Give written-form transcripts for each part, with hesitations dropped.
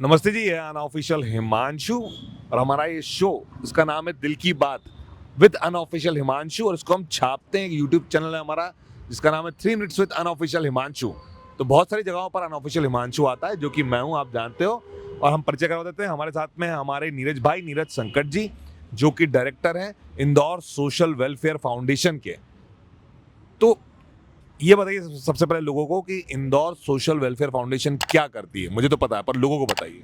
नमस्ते जी, ये अनऑफिशियल हिमांशु और हमारा ये शो इसका नाम है दिल की बात विद अनऑफिशियल हिमांशु और इसको हम छापते हैं। यूट्यूब चैनल है हमारा जिसका नाम है 3 मिनट्स विद अनऑफिशियल हिमांशु। तो बहुत सारी जगहों पर अनऑफिशियल हिमांशु आता है जो कि मैं हूँ, आप जानते हो। और हम परिचय करवा देते हैं। हमारे साथ में हैं हमारे नीरज भाई, नीरज संकट जी, जो कि डायरेक्टर हैं इंदौर सोशल वेलफेयर फाउंडेशन के। तो ये बताइए सबसे पहले लोगों को कि इंदौर सोशल वेलफेयर फाउंडेशन क्या करती है। मुझे तो पता है पर लोगों को बताइए।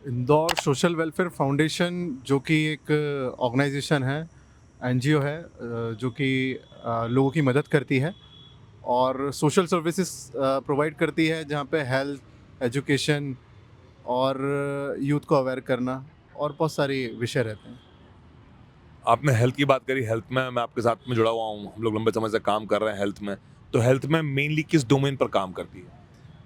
इंदौर सोशल वेलफेयर फाउंडेशन जो कि एक ऑर्गेनाइजेशन है, एनजीओ है, जो कि लोगों की मदद करती है और सोशल सर्विसेज प्रोवाइड करती है, जहाँ पे हेल्थ, एजुकेशन और यूथ को अवेयर करना और बहुत सारे विषय रहते हैं। आपने हेल्थ की बात करी। हेल्थ में मैं आपके साथ में जुड़ा हुआ हूँ, हम लोग लंबे समय से काम कर रहे हैं हेल्थ में। तो हेल्थ में मेनली किस डोमेन पर काम करती है?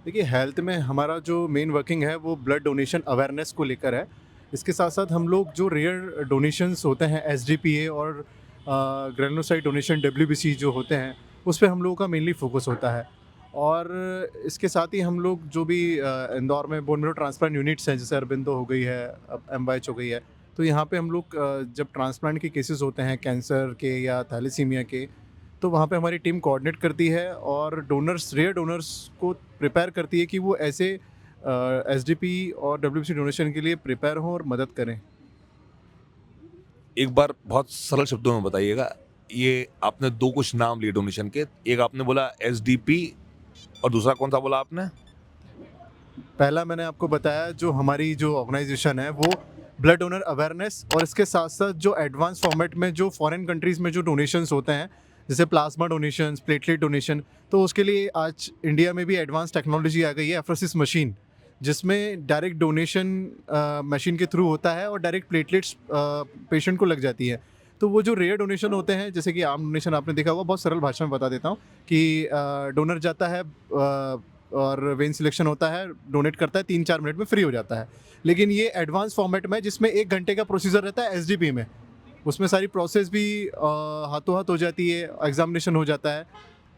देखिए, हेल्थ में हमारा जो मेन वर्किंग है वो ब्लड डोनेशन अवेयरनेस को लेकर है। इसके साथ साथ हम लोग जो रेयर डोनेशंस होते हैं, एसडीपीए और ग्रेनुलोसाइट डोनेशन, डब्ल्यूबीसी जो होते हैं, उस पे हम लोगों का मेनली फोकस होता है। और इसके साथ ही हम लोग जो भी इंदौर में बोन मैरो ट्रांसप्लांट यूनिट्स हैं, जैसे अरबिंदो हो गई है, अब एमवाइच हो गई है, तो यहाँ पे हम लोग जब ट्रांसप्लांट के केसेस होते हैं कैंसर के या थैलेसीमिया के, तो वहाँ पे हमारी टीम कोऑर्डिनेट करती है और डोनर्स, रेयर डोनर्स को प्रिपेयर करती है कि वो ऐसे एसडीपी और डब्ल्यूबीसी डोनेशन के लिए प्रिपेयर हों और मदद करें। एक बार बहुत सरल शब्दों में बताइएगा। ये आपने दो कुछ नाम लिए डोनेशन के, एक आपने बोला एसडीपी और दूसरा कौन सा बोला आपने? पहला मैंने आपको बताया, जो हमारी जो ऑर्गेनाइजेशन है वो ब्लड डोनर अवेयरनेस, और इसके साथ साथ जो एडवांस फॉर्मेट में जो फॉरेन कंट्रीज़ में जो डोनेशंस होते हैं, जैसे प्लाज्मा डोनेशंस, प्लेटलेट डोनेशन, तो उसके लिए आज इंडिया में भी एडवांस टेक्नोलॉजी आ गई है, एफ्रोसिस मशीन, जिसमें डायरेक्ट डोनेशन मशीन के थ्रू होता है और डायरेक्ट प्लेटलेट्स पेशेंट को लग जाती है। तो वो जो रेयर डोनेशन होते हैं, जैसे कि आम डोनेशन आपने देखा होगा, बहुत सरल भाषा में बता देता हूँ कि डोनर जाता है और वेन सिलेक्शन होता है, डोनेट करता है, 3-4 मिनट में फ्री हो जाता है। लेकिन ये एडवांस फॉर्मेट में, जिसमें 1 घंटे का प्रोसीजर रहता है एसडीपी में, उसमें सारी प्रोसेस भी हाथों हाथ हो जाती है, एग्जामिनेशन हो जाता है।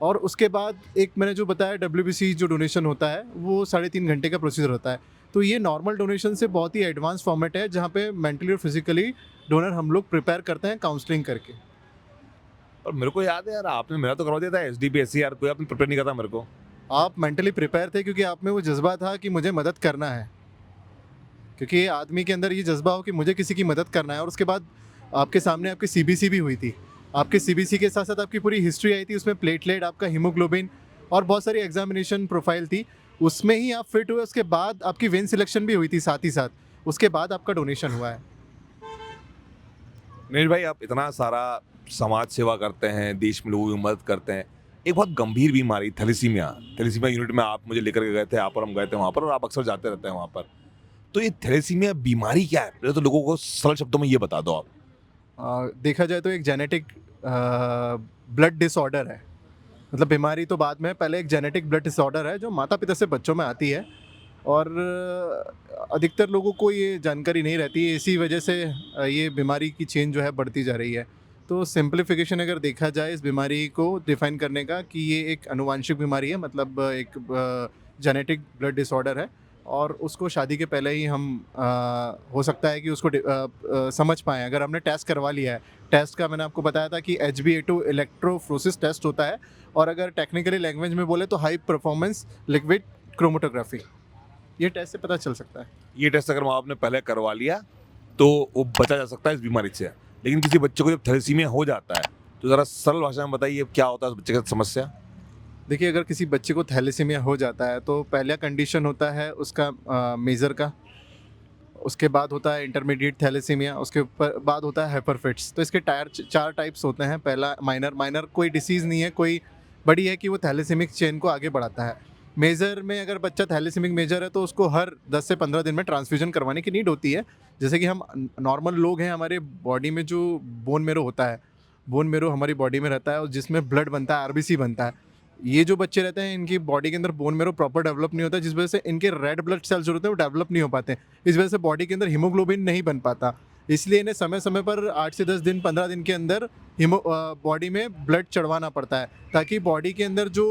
और उसके बाद एक मैंने जो बताया डब्ल्यूबीसी जो डोनेशन होता है, वो 3.5 घंटे का प्रोसीजर होता है। तो ये नॉर्मल डोनेशन से बहुत ही एडवांस फॉर्मेट है, जहाँ पे मेंटली और फिजिकली डोनर हम लोग प्रिपेयर करते हैं काउंसलिंग करके। और मेरे को याद है यार, आपने मेरा तो करवा दिया था एसडीपी एससीआर, कोई आपने प्रिपेयर नहीं करता मेरे को। आप मेंटली प्रिपेयर थे क्योंकि आप में वो जज्बा था कि मुझे मदद करना है, क्योंकि आदमी के अंदर ये जज्बा हो कि मुझे किसी की मदद करना है। और उसके बाद आपके सामने आपकी सीबीसी भी हुई थी। आपके सीबीसी के साथ साथ आपकी पूरी हिस्ट्री आई थी, उसमें प्लेटलेट, आपका हीमोग्लोबिन और बहुत सारी एग्जामिनेशन प्रोफाइल थी। उसमें ही आप फिट हुए, उसके बाद आपकी वेन सिलेक्शन भी हुई थी साथ ही साथ, उसके बाद आपका डोनेशन हुआ है। नीरज भाई, आप इतना सारा समाज सेवा करते हैं, देश में लोगों की मदद करते हैं। एक बहुत गंभीर बीमारी थैलेसीमिया, थैलेसीमिया यूनिट में आप मुझे लेकर के गए थे, आप और हम गए थे वहाँ पर, और आप अक्सर जाते रहते हैं वहाँ पर। तो ये थैलेसीमिया बीमारी क्या है? पहले तो लोगों को सरल शब्दों में ये बता दो आप। देखा जाए तो एक जेनेटिक ब्लड डिसऑर्डर है। मतलब बीमारी तो बाद में, पहले एक जेनेटिक ब्लड डिसऑर्डर है जो माता पिता से बच्चों में आती है। और अधिकतर लोगों को ये जानकारी नहीं रहती है, इसी वजह से ये बीमारी की चेन जो है बढ़ती जा रही है। तो सिंप्लीफिकेशन अगर देखा जाए इस बीमारी को डिफाइन करने का, कि ये एक आनुवांशिक बीमारी है, मतलब एक जेनेटिक ब्लड डिसऑर्डर है। और उसको शादी के पहले ही हम हो सकता है कि उसको समझ पाएँ अगर हमने टेस्ट करवा लिया है। टेस्ट का मैंने आपको बताया था कि HbA2 इलेक्ट्रोफोरेसिस टेस्ट होता है, और अगर टेक्निकली लैंग्वेज में बोले तो हाई परफॉर्मेंस लिक्विड क्रोमेटोग्राफी, ये टेस्ट से पता चल सकता है। ये टेस्ट अगर आपने पहले करवा लिया तो वो बचा जा सकता है इस बीमारी से। लेकिन किसी बच्चे को जब थैलेसीमिया हो जाता है तो ज़रा सरल भाषा में बताइए क्या होता है उस बच्चे की समस्या। देखिए, अगर किसी बच्चे को थैलेसीमिया हो जाता है तो पहला कंडीशन होता है उसका मेजर का, उसके बाद होता है इंटरमीडिएट थैलेसीमिया, उसके ऊपर बाद होता है हाइपरफिट्स। तो इसके 4 टाइप्स होते हैं। पहला माइनर, माइनर कोई डिसीज़ नहीं है, कोई बड़ी है कि वो थैलेसीमिक चेन को आगे बढ़ाता है। मेजर में अगर बच्चा थैलेसीमिक मेजर है तो उसको हर 10 से 15 दिन में ट्रांसफ्यूजन करवाने की नीड होती है। जैसे कि हम नॉर्मल लोग हैं, हमारे बॉडी में जो बोन मेरो होता है, बोन मेरो हमारी बॉडी में रहता है और जिसमें ब्लड बनता है, आरबीसी बनता है। ये जो बच्चे रहते हैं, इनकी बॉडी के अंदर बोन मेरो प्रॉपर डेवलप नहीं होता, जिस वजह से इनके रेड ब्लड सेल्स जो होते हैं वो डेवलप नहीं हो पाते। इस वजह से बॉडी के अंदर हीमोग्लोबिन नहीं बन पाता। इसलिए इन्हें समय समय पर 8 से 10 दिन, 15 दिन के अंदर बॉडी में ब्लड चढ़वाना पड़ता है, ताकि बॉडी के अंदर जो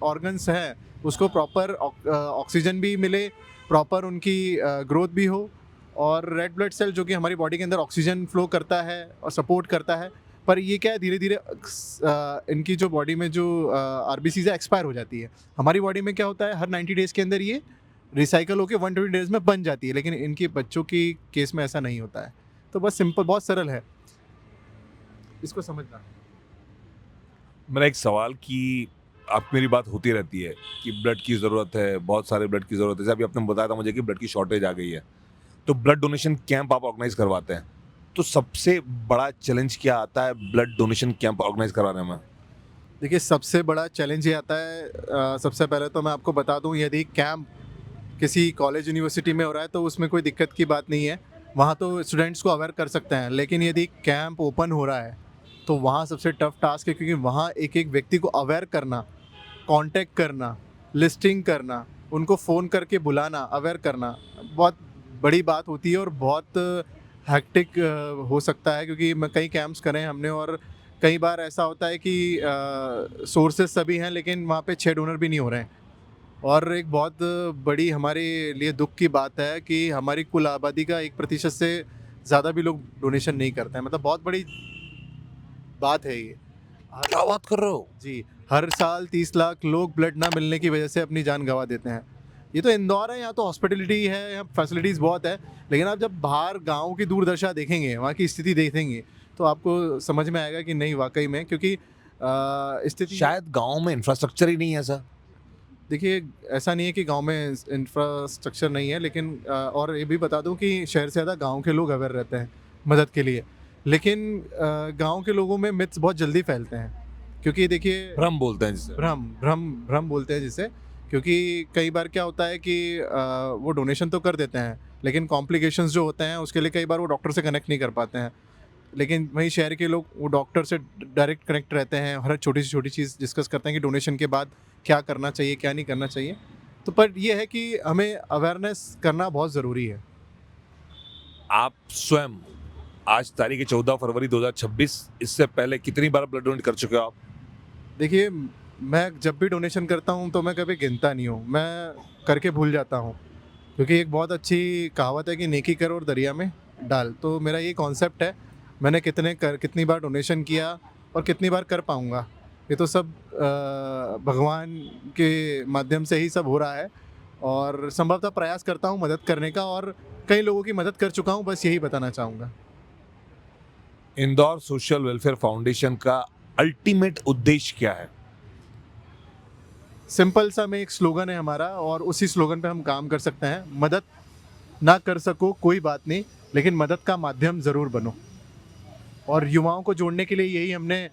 ऑर्गन्स हैं उसको प्रॉपर ऑक्सीजन भी मिले प्रॉपर उनकी ग्रोथ भी हो, और रेड ब्लड सेल जो कि हमारी बॉडी के अंदर ऑक्सीजन फ्लो करता है और सपोर्ट करता है, पर ये क्या है धीरे धीरे इनकी जो बॉडी में जो आरबीसीज है एक्सपायर हो जाती है। हमारी बॉडी में क्या होता है, हर 90 डेज़ के अंदर ये रिसाइकल होकर 120 डेज़ में बन जाती है, लेकिन इनके बच्चों की केस में ऐसा नहीं होता है। तो बस सिंपल, बहुत सरल है, इसको समझना। मेरा एक सवाल कि आप मेरी बात होती रहती है कि ब्लड की ज़रूरत है, बहुत सारे ब्लड की ज़रूरत है। जैसे अभी आपने बताया था मुझे कि ब्लड की शॉर्टेज आ गई है, तो ब्लड डोनेशन कैंप आप ऑर्गेनाइज करवाते हैं, तो सबसे बड़ा चैलेंज क्या आता है ब्लड डोनेशन कैंप ऑर्गेनाइज कराने में? देखिए, सबसे बड़ा चैलेंज ये आता है, सबसे पहले तो मैं आपको बता दूं, यदि कैंप किसी कॉलेज यूनिवर्सिटी में हो रहा है तो उसमें कोई दिक्कत की बात नहीं है, वहाँ तो स्टूडेंट्स को अवेयर कर सकते हैं। लेकिन यदि कैंप ओपन हो रहा है तो वहाँ सबसे टफ टास्क है, क्योंकि वहाँ एक एक व्यक्ति को अवेयर करना, कांटेक्ट करना, लिस्टिंग करना, उनको फ़ोन करके बुलाना, अवेयर करना बहुत बड़ी बात होती है और बहुत हेक्टिक हो सकता है, क्योंकि मैं कई कैंप्स करे हैं हमने, और कई बार ऐसा होता है कि सोर्सेज सभी हैं लेकिन वहाँ पे 6 डोनर भी नहीं हो रहे हैं। और एक बहुत बड़ी हमारे लिए दुख की बात है कि हमारी कुल आबादी का 1% से ज़्यादा भी लोग डोनेशन नहीं करते हैं। मतलब बहुत बड़ी बात है ये। क्या बात कर रहे हो? जी, हर साल 30 लाख लोग ब्लड ना मिलने की वजह से अपनी जान गंवा देते हैं। ये तो इंदौर है, यहाँ तो हॉस्पिटलिटी है, यहाँ फैसिलिटीज़ बहुत है, लेकिन आप जब बाहर गाँव की दूरदशा देखेंगे, वहाँ की स्थिति देखेंगे, तो आपको समझ में आएगा कि नहीं, वाकई में, क्योंकि स्थिति शायद गाँव में इंफ्रास्ट्रक्चर ही नहीं है ऐसा। देखिए, ऐसा नहीं है कि गांव में इंफ्रास्ट्रक्चर नहीं है, लेकिन और ये भी बता दूं कि शहर से ज़्यादा गांव के लोग अवेयर रहते हैं मदद के लिए। लेकिन गांव के लोगों में मिथ्स बहुत जल्दी फैलते हैं, क्योंकि देखिए, भ्रम बोलते हैं जिसे। भ्रम बोलते हैं जिसे, क्योंकि कई बार क्या होता है कि वो डोनेशन तो कर देते हैं, लेकिन कॉम्प्लिकेशंस जो होते हैं उसके लिए कई बार वो डॉक्टर से कनेक्ट नहीं कर पाते हैं। लेकिन वहीं शहर के लोग वो डॉक्टर से डायरेक्ट कनेक्ट रहते हैं, हर छोटी से छोटी चीज़ डिस्कस करते हैं कि डोनेशन के बाद क्या करना चाहिए, क्या नहीं करना चाहिए। तो पर ये है कि हमें अवेयरनेस करना बहुत ज़रूरी है। आप स्वयं आज तारीख है 14 फरवरी 2026, इससे पहले कितनी बार ब्लड डोनेट कर चुके हो आप? देखिए, मैं जब भी डोनेशन करता हूँ तो मैं कभी गिनता नहीं हूँ, मैं करके भूल जाता हूँ, क्योंकि एक बहुत अच्छी कहावत है कि नेकी कर और दरिया में डाल। तो मेरा ये कॉन्सेप्ट है, मैंने कितनी बार डोनेशन किया और कितनी बार कर पाऊँगा, ये तो सब भगवान के माध्यम से ही सब हो रहा है, और संभवतः प्रयास करता हूँ मदद करने का, और कई लोगों की मदद कर चुका हूँ, बस यही बताना चाहूँगा। इंदौर सोशल वेलफेयर फाउंडेशन का अल्टीमेट उद्देश्य क्या है? सिंपल सा में एक स्लोगन है हमारा, और उसी स्लोगन पे हम काम कर सकते हैं। मदद ना कर सको कोई बात नहीं, लेकिन मदद का माध्यम ज़रूर बनो। और युवाओं को जोड़ने के लिए यही हमने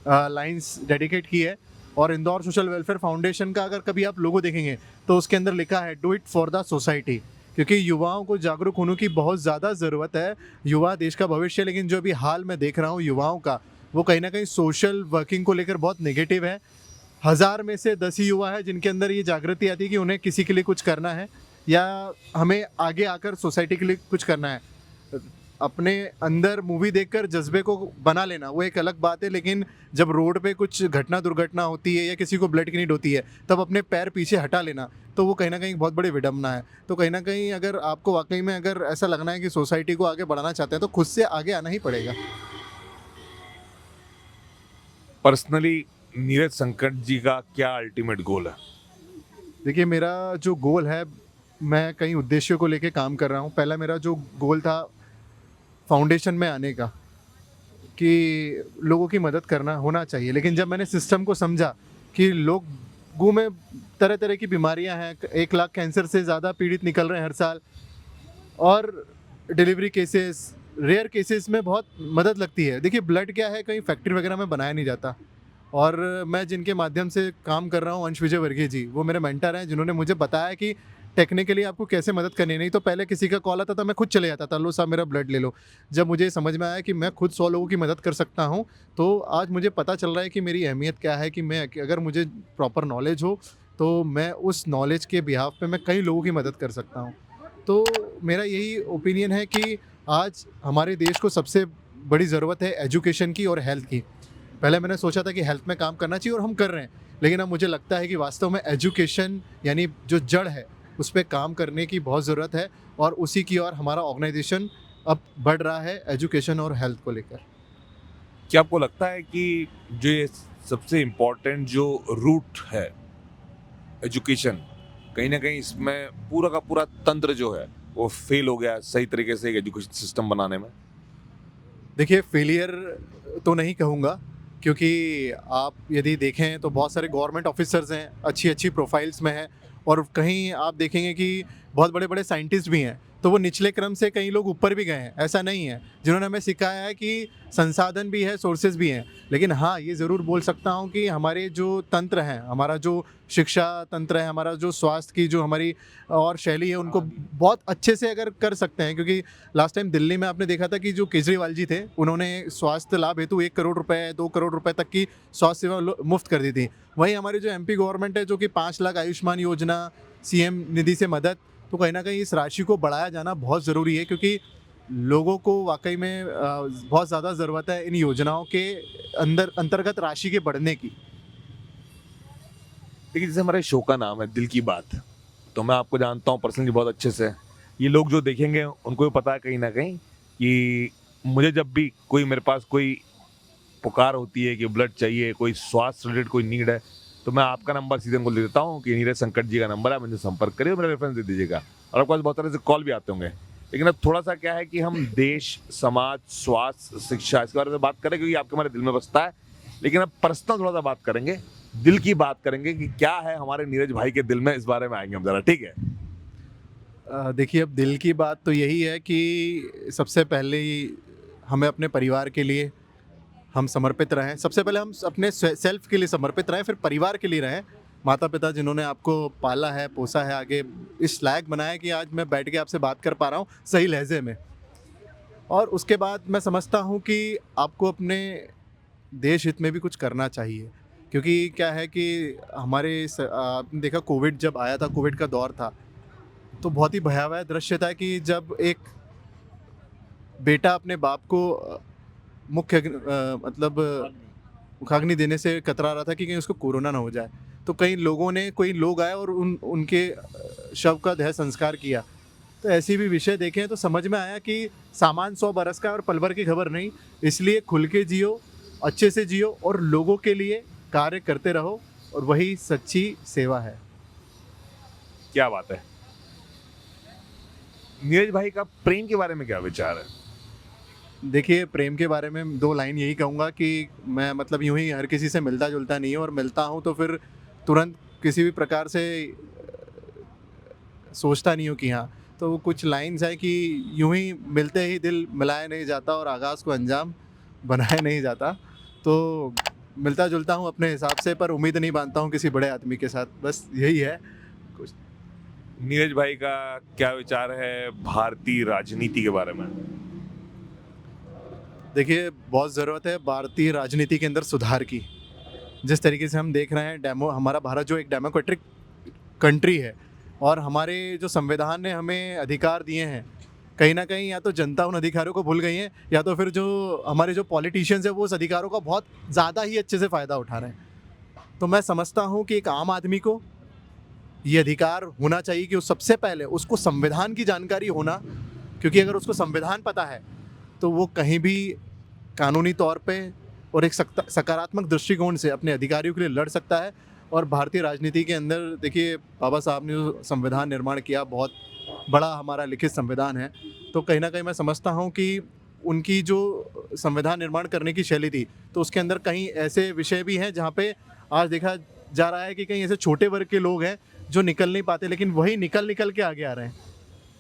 लाइंस डेडिकेट की है। और इंदौर सोशल वेलफेयर फाउंडेशन का अगर कभी आप लोगो देखेंगे तो उसके अंदर लिखा है do it for the society, क्योंकि युवाओं को जागरूक होने की बहुत ज़्यादा ज़रूरत है। युवा देश का भविष्य है, लेकिन जो अभी हाल मैं देख रहा हूँ युवाओं का, वो कहीं ना कहीं सोशल वर्किंग को लेकर बहुत नेगेटिव है। 1000 में से 10 ही युवा है जिनके अंदर ये जागृति आती है कि उन्हें किसी के लिए कुछ करना है, या हमें आगे आकर सोसाइटी के लिए कुछ करना है। अपने अंदर मूवी देखकर जज्बे को बना लेना वो एक अलग बात है, लेकिन जब रोड पे कुछ घटना दुर्घटना होती है या किसी को ब्लड की नीड होती है, तब अपने पैर पीछे हटा लेना, तो वो कहीं ना कहीं बहुत बड़ी विडम्बना है। तो कहीं ना कहीं अगर आपको वाकई में अगर ऐसा लगना है कि सोसाइटी को आगे बढ़ाना चाहते हैं, तो खुद से आगे आना ही पड़ेगा। पर्सनली नीरज संकट जी का क्या अल्टीमेट गोल है? देखिए, मेरा जो गोल है, मैं कई उद्देश्यों को लेके काम कर रहा हूँ। पहला मेरा जो गोल था फाउंडेशन में आने का, कि लोगों की मदद करना होना चाहिए, लेकिन जब मैंने सिस्टम को समझा कि लोगों में तरह तरह की बीमारियां हैं, 1 लाख कैंसर से ज़्यादा पीड़ित निकल रहे हैं हर साल, और डिलीवरी केसेस, रेयर केसेस में बहुत मदद लगती है। देखिए, ब्लड क्या है, कहीं फैक्ट्री वगैरह में बनाया नहीं जाता। और मैं जिनके माध्यम से काम कर रहा हूँ, अंश विजय वर्गीय जी, वो मेरे मेंटर हैं, जिन्होंने मुझे बताया कि टेक्निकली आपको कैसे मदद करनी है। नहीं तो पहले किसी का कॉल आता था, मैं खुद चले जाता था, लो साहब मेरा ब्लड ले लो। जब मुझे समझ में आया कि मैं खुद 100 लोगों की मदद कर सकता हूँ, तो आज मुझे पता चल रहा है कि मेरी अहमियत क्या है, कि मैं अगर मुझे प्रॉपर नॉलेज हो तो मैं उस नॉलेज के बिहाफ पे मैं कई लोगों की मदद कर सकता हूँ। तो मेरा यही ओपिनियन है कि आज हमारे देश को सबसे बड़ी ज़रूरत है एजुकेशन की और हेल्थ की। पहले मैंने सोचा था कि हेल्थ में काम करना चाहिए, और हम कर रहे हैं, लेकिन अब मुझे लगता है कि वास्तव में एजुकेशन यानी जो जड़ है उस पे काम करने की बहुत ज़रूरत है और उसी की ओर हमारा ऑर्गेनाइजेशन अब बढ़ रहा है एजुकेशन और हेल्थ को लेकर। क्या आपको लगता है कि जो ये सबसे इम्पोर्टेंट जो रूट है एजुकेशन, कहीं ना कहीं इसमें पूरा का पूरा तंत्र जो है वो फेल हो गया सही तरीके से एक एजुकेशन सिस्टम बनाने में? देखिए फेलियर तो नहीं कहूँगा, क्योंकि आप यदि देखें तो बहुत सारे गवर्नमेंट ऑफिसर्स हैं, अच्छी अच्छी प्रोफाइल्स में हैं, और कहीं आप देखेंगे कि बहुत बड़े बड़े साइंटिस्ट भी हैं, तो वो निचले क्रम से कई लोग ऊपर भी गए हैं, ऐसा नहीं है। जिन्होंने हमें सिखाया है कि संसाधन भी है, सोर्सेज भी हैं। लेकिन हाँ, ये ज़रूर बोल सकता हूँ कि हमारे जो तंत्र हैं, हमारा जो शिक्षा तंत्र है, हमारा जो स्वास्थ्य की जो हमारी और शैली है, उनको बहुत अच्छे से अगर कर सकते हैं, क्योंकि लास्ट टाइम दिल्ली में आपने देखा था कि जो केजरीवाल जी थे, उन्होंने स्वास्थ्य लाभ हेतु 1 करोड़ रुपए, 2 करोड़ रुपए तक की स्वास्थ्य सेवा मुफ्त कर दी थी। वहीं हमारी जो एमपी गवर्नमेंट है, जो कि 5 लाख आयुष्मान योजना, सीएम निधि से मदद, तो कहीं ना कहीं इस राशि को बढ़ाया जाना बहुत ज़रूरी है, क्योंकि लोगों को वाकई में बहुत ज़्यादा ज़रूरत है इन योजनाओं के अंतर्गत राशि के बढ़ने की। देखिए, जैसे हमारे शो का नाम है दिल की बात, तो मैं आपको जानता हूँ पर्सनली बहुत अच्छे से। ये लोग जो देखेंगे उनको भी पता है कहीं ना कहीं कि मुझे जब भी कोई मेरे पास कोई पुकार होती है कि ब्लड चाहिए, कोई स्वास्थ्य रिलेटेड कोई नीड है, तो मैं आपका नंबर सीधे उनको दे देता हूँ कि नीरज संकट जी का नंबर है, मुझे संपर्क करिए, मेरा रेफरेंस दे दीजिएगा। और आपके पास बहुत तरह से कॉल भी आते होंगे। लेकिन अब थोड़ा सा क्या है कि हम देश, समाज, स्वास्थ्य, शिक्षा, इसके बारे में बात करें क्योंकि आपके हमारे दिल में बसता है। लेकिन अब पर्सनल थोड़ा सा बात करेंगे, दिल की बात करेंगे कि क्या है हमारे नीरज भाई के दिल में, इस बारे में आएंगे हम जरा, ठीक है? देखिए, अब दिल की बात तो यही है कि सबसे पहले ही हमें अपने परिवार के लिए हम समर्पित रहें। सबसे पहले हम अपने सेल्फ के लिए समर्पित रहें, फिर परिवार के लिए रहें। माता पिता जिन्होंने आपको पाला है, पोसा है, आगे इस लायक बनाया कि आज मैं बैठ के आपसे बात कर पा रहा हूँ सही लहजे में। और उसके बाद मैं समझता हूँ कि आपको अपने देश हित में भी कुछ करना चाहिए, क्योंकि क्या है कि आपने देखा कोविड जब आया था, कोविड का दौर था, तो बहुत ही भयावह दृश्य था कि जब एक बेटा अपने बाप को मतलब मुखाग्नि देने से कतरा रहा था कि कहीं उसको कोरोना ना हो जाए। तो कई लोग आए और उनके शव का देह संस्कार किया। तो ऐसी भी विषय देखें तो समझ में आया कि सामान 100 बरस का और पल भर की खबर नहीं। इसलिए खुल के जियो, अच्छे से जियो और लोगों के लिए कार्य करते रहो, और वही सच्ची सेवा है। क्या बात है। नीरज भाई का प्रेम के बारे में क्या विचार है? देखिए, प्रेम के बारे में 2 लाइन यही कहूँगा कि मैं मतलब यूँ ही हर किसी से मिलता-जुलता नहीं हूँ, और मिलता हूँ तो फिर तुरंत किसी भी प्रकार से सोचता नहीं हूँ कि हाँ, तो कुछ लाइन्स हैं कि यूँ ही मिलते ही दिल मिलाया नहीं जाता और आगाज़ को अंजाम बनाया नहीं जाता। तो मिलता-जुलता हूँ अपने हिसाब से, पर उम्मीद नहीं बाँधता हूँ किसी बड़े आदमी के साथ, बस यही है कुछ। नीरज भाई का क्या विचार है भारतीय राजनीति के बारे में? देखिए, बहुत ज़रूरत है भारतीय राजनीति के अंदर सुधार की। जिस तरीके से हम देख रहे हैं, हमारा भारत जो एक डेमोक्रेटिक कंट्री है, और हमारे जो संविधान ने हमें अधिकार दिए हैं, कहीं न कहीं या तो जनता उन अधिकारों को भूल गई है, या तो फिर जो हमारे जो पॉलिटिशियंस हैं वो उस अधिकारों का बहुत ज़्यादा ही अच्छे से फ़ायदा उठा रहे हैं। तो मैं समझता हूँ कि एक आम आदमी को ये अधिकार होना चाहिए कि सबसे पहले उसको संविधान की जानकारी होना, क्योंकि अगर उसको संविधान पता है तो वो कहीं भी कानूनी तौर पे और एक सकारात्मक दृष्टिकोण से अपने अधिकारियों के लिए लड़ सकता है। और भारतीय राजनीति के अंदर देखिए, बाबा साहब ने जो संविधान निर्माण किया, बहुत बड़ा हमारा लिखित संविधान है। तो कहीं ना कहीं मैं समझता हूँ कि उनकी जो संविधान निर्माण करने की शैली थी, तो उसके अंदर कहीं ऐसे विषय भी हैं जहाँ पे आज देखा जा रहा है कि कहीं ऐसे छोटे वर्ग के लोग हैं जो निकल नहीं पाते, लेकिन वही निकल के आगे आ रहे हैं।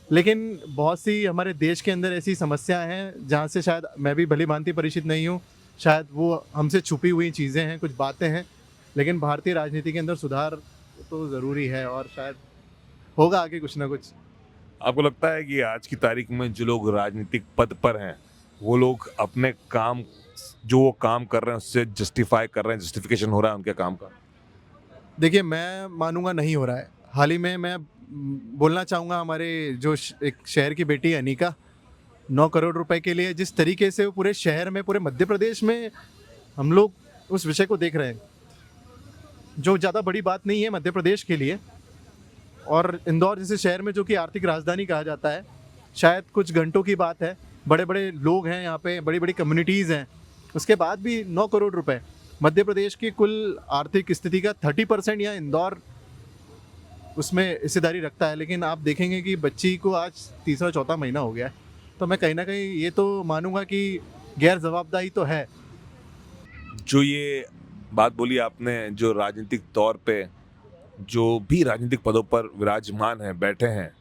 लेकिन बहुत सी हमारे देश के अंदर ऐसी समस्याएं हैं जहाँ से शायद मैं भी भली भांति परिचित नहीं हूँ, शायद वो हमसे छुपी हुई चीज़ें हैं, कुछ बातें हैं। लेकिन भारतीय राजनीति के अंदर सुधार तो ज़रूरी है, और शायद होगा आगे कुछ ना कुछ। आपको लगता है कि आज की तारीख में जो लोग राजनीतिक पद पर हैं, वो लोग अपने काम, जो वो काम कर रहे हैं उससे जस्टिफाई कर रहे हैं, जस्टिफिकेशन हो रहा है उनके काम का? देखिए, मैं मानूंगा नहीं हो रहा है। हाल ही में मैं बोलना चाहूँगा, हमारे जो एक शहर की बेटी अनिका, 9 करोड़ रुपए के लिए जिस तरीके से वो पूरे शहर में, पूरे मध्य प्रदेश में हम लोग उस विषय को देख रहे हैं, जो ज़्यादा बड़ी बात नहीं है मध्य प्रदेश के लिए, और इंदौर जैसे शहर में जो कि आर्थिक राजधानी कहा जाता है, शायद कुछ घंटों की बात है, बड़े बड़े लोग हैं यहाँ पे, बड़ी बड़ी कम्युनिटीज़ हैं, उसके बाद भी 9 करोड़ रुपए मध्य प्रदेश की कुल आर्थिक स्थिति का 30% यहाँ इंदौर उसमें हिस्सेदारी रखता है। लेकिन आप देखेंगे कि बच्ची को आज तीसरा चौथा महीना हो गया है, तो मैं कहीं ना कहीं ये तो मानूंगा कि गैर जवाबदाही तो है। जो ये बात बोली आपने, जो राजनीतिक तौर पे जो भी राजनीतिक पदों पर विराजमान हैं, बैठे हैं,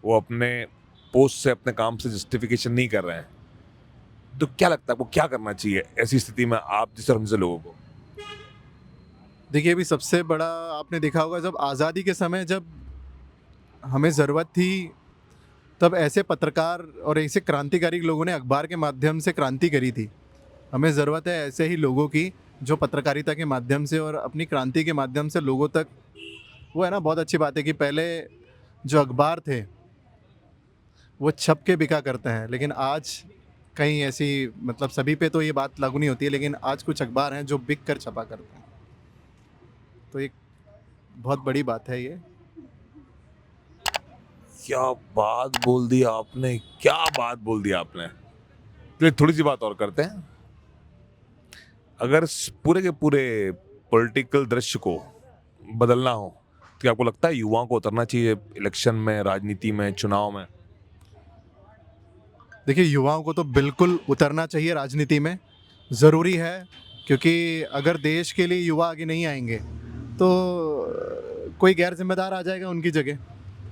वो अपने पोस्ट से, अपने काम से जस्टिफिकेशन नहीं कर रहे हैं, तो क्या लगता है आपको क्या करना चाहिए ऐसी स्थिति में आप जैसे और हम जैसे लोगों को? देखिए, अभी सबसे बड़ा आपने देखा होगा, जब आज़ादी के समय जब हमें ज़रूरत थी, तब ऐसे पत्रकार और ऐसे क्रांतिकारी लोगों ने अखबार के माध्यम से क्रांति करी थी। हमें ज़रूरत है ऐसे ही लोगों की जो पत्रकारिता के माध्यम से और अपनी क्रांति के माध्यम से लोगों तक, वो है ना, बहुत अच्छी बात है कि पहले जो अखबार थे वो छप के बिका करते हैं, लेकिन आज कहीं ऐसी, मतलब सभी पे तो ये बात लागू नहीं होती है, लेकिन आज कुछ अखबार हैं जो बिक कर छपा करते हैं। तो एक बहुत बड़ी बात है ये। क्या बात बोल दी आपने, क्या बात बोल दी आपने। चलिए थोड़ी सी बात और करते हैं। अगर इस पूरे के पूरे पॉलिटिकल दृश्य को बदलना हो, तो क्या आपको लगता है युवाओं को उतरना चाहिए इलेक्शन में, राजनीति में, चुनाव में? देखिए, युवाओं को तो बिल्कुल उतरना चाहिए राजनीति में, ज़रूरी है, क्योंकि अगर देश के लिए युवा आगे नहीं आएंगे तो कोई गैर जिम्मेदार आ जाएगा उनकी जगह,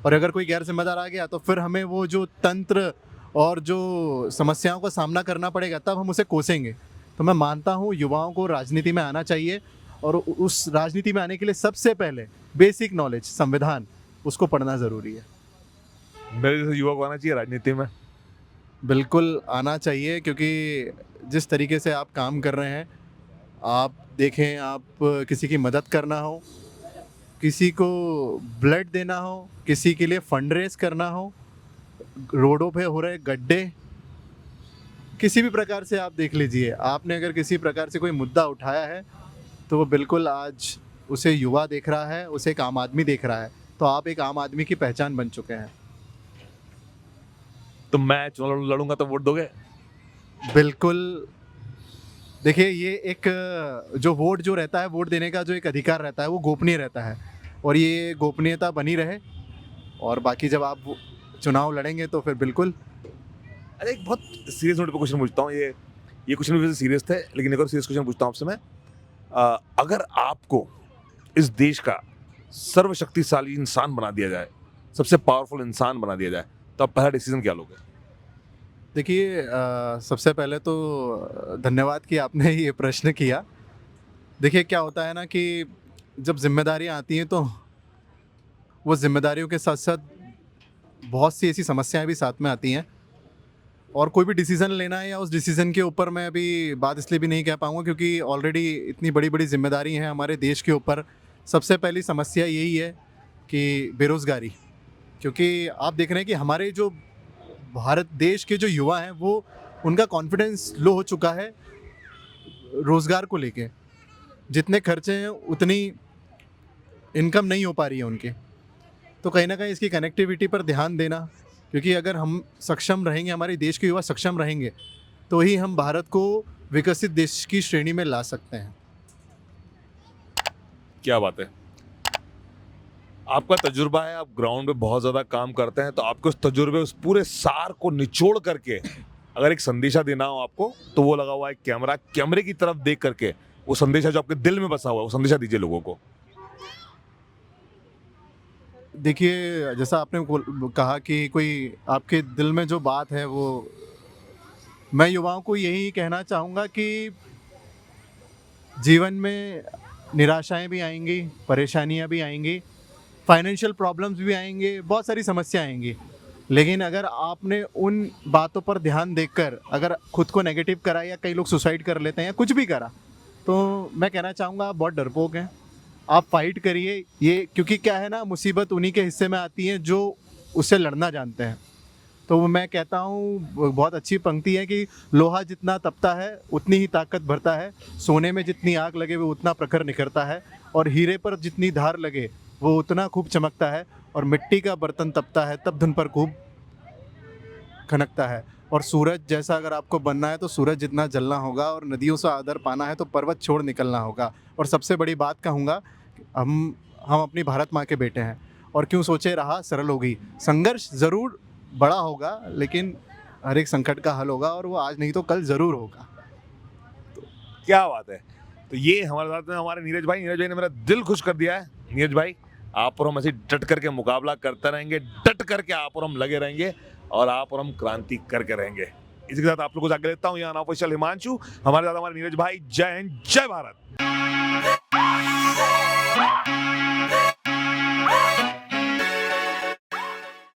और अगर कोई गैर जिम्मेदार आ गया तो फिर हमें वो जो तंत्र और जो समस्याओं का सामना करना पड़ेगा, तब हम उसे कोसेंगे। तो मैं मानता हूँ युवाओं को राजनीति में आना चाहिए, और उस राजनीति में आने के लिए सबसे पहले बेसिक नॉलेज, संविधान, उसको पढ़ना ज़रूरी है। मेरे जैसे युवा को आना चाहिए राजनीति में? बिल्कुल आना चाहिए, क्योंकि जिस तरीके से आप काम कर रहे हैं, आप देखें, आप किसी की मदद करना हो, किसी को ब्लड देना हो, किसी के लिए फंड रेज करना हो, रोडों पे हो रहे गड्ढे, किसी भी प्रकार से आप देख लीजिए, आपने अगर किसी प्रकार से कोई मुद्दा उठाया है तो वो बिल्कुल आज उसे युवा देख रहा है, उसे एक आम आदमी देख रहा है, तो आप एक आम आदमी की पहचान बन चुके हैं। तो मैं चुनाव लड़ूंगा तो वोट दोगे? बिल्कुल। देखिए, ये एक जो वोट जो रहता है, वोट देने का जो एक अधिकार रहता है, वो गोपनीय रहता है, और ये गोपनीयता बनी रहे, और बाकी जब आप चुनाव लड़ेंगे तो फिर बिल्कुल। अरे एक बहुत सीरियस नोट पे क्वेश्चन पूछता हूँ। ये क्वेश्चन भी वैसे सीरियस थे, लेकिन एक और सीरियस क्वेश्चन पूछता हूँ आपसे मैं। अगर आपको इस देश का सर्वशक्तिशाली इंसान बना दिया जाए, सबसे पावरफुल इंसान बना दिया जाए, तो आप पहला डिसीजन क्या लोगे? देखिए, सबसे पहले तो धन्यवाद कि आपने ये प्रश्न किया। देखिए, क्या होता है ना कि जब जिम्मेदारियाँ आती हैं तो वो जिम्मेदारियों के साथ साथ बहुत सी ऐसी समस्याएं भी साथ में आती हैं, और कोई भी डिसीज़न लेना है, या उस डिसीज़न के ऊपर मैं अभी बात इसलिए भी नहीं कह पाऊँगा क्योंकि ऑलरेडी इतनी बड़ी बड़ी जिम्मेदारी हैं हमारे देश के ऊपर। सबसे पहली समस्या यही है कि बेरोज़गारी, क्योंकि आप देख रहे हैं कि हमारे जो भारत देश के जो युवा हैं, वो, उनका कॉन्फिडेंस लो हो चुका है रोज़गार को लेके। जितने खर्चे हैं उतनी इनकम नहीं हो पा रही है उनकी। तो कहीं ना कहीं इसकी कनेक्टिविटी पर ध्यान देना, क्योंकि अगर हम सक्षम रहेंगे, हमारे देश के युवा सक्षम रहेंगे, तो ही हम भारत को विकसित देश की श्रेणी में ला सकते हैं। क्या बात है। आपका तजुर्बा है, आप ग्राउंड पे बहुत ज़्यादा काम करते हैं, तो आपके उस तजुर्बे, उस पूरे सार को निचोड़ करके अगर एक संदेशा देना हो आपको, तो वो लगा हुआ है कैमरा, कैमरे की तरफ देख करके वो संदेशा जो आपके दिल में बसा हुआ है, वो संदेशा दीजिए लोगों को। देखिए, जैसा आपने कहा कि कोई आपके दिल में जो बात है, वो मैं युवाओं को यही कहना चाहूँगा कि जीवन में निराशाएं भी आएंगी, परेशानियां भी आएंगी, फाइनेंशियल प्रॉब्लम्स भी आएंगे, बहुत सारी समस्या आएंगी, लेकिन अगर आपने उन बातों पर ध्यान देकर अगर खुद को नेगेटिव करा, या कई लोग सुसाइड कर लेते हैं या कुछ भी करा, तो मैं कहना चाहूँगा आप बहुत डरपोक हैं। आप फाइट करिए, ये, क्योंकि क्या है ना, मुसीबत उन्हीं के हिस्से में आती है जो उससे लड़ना जानते हैं। तो मैं कहता हूँ, बहुत अच्छी पंक्ति है कि लोहा जितना तपता है उतनी ही ताकत भरता है, सोने में जितनी आग लगे वो उतना प्रखर निखरता है, और हीरे पर जितनी धार लगे वो उतना खूब चमकता है। और मिट्टी का बर्तन तपता है तब धुन पर खूब खनकता है। और सूरज जैसा अगर आपको बनना है तो सूरज जितना जलना होगा, और नदियों से आदर पाना है तो पर्वत छोड़ निकलना होगा। और सबसे बड़ी बात कहूँगा, हम अपनी भारत माँ के बेटे हैं, और क्यों सोचे रहा सरल होगी। संघर्ष ज़रूर बड़ा होगा, लेकिन हर एक संकट का हल होगा, और वो आज नहीं तो कल ज़रूर होगा। क्या बात है। तो ये हमारे साथ में हमारे नीरज भाई ने मेरा दिल खुश कर दिया है। नीरज भाई, आप और हम ऐसे डट करके मुकाबला करते रहेंगे, डट करके आप और हम लगे रहेंगे, और आप और हम क्रांति करके रहेंगे। इसी के साथ आप लोगों को आगे लेता हूँ, यहाँ अनऑफिशियल हिमांशु, हमारे साथ हमारे नीरज भाई। जय हिंद, जय भारत।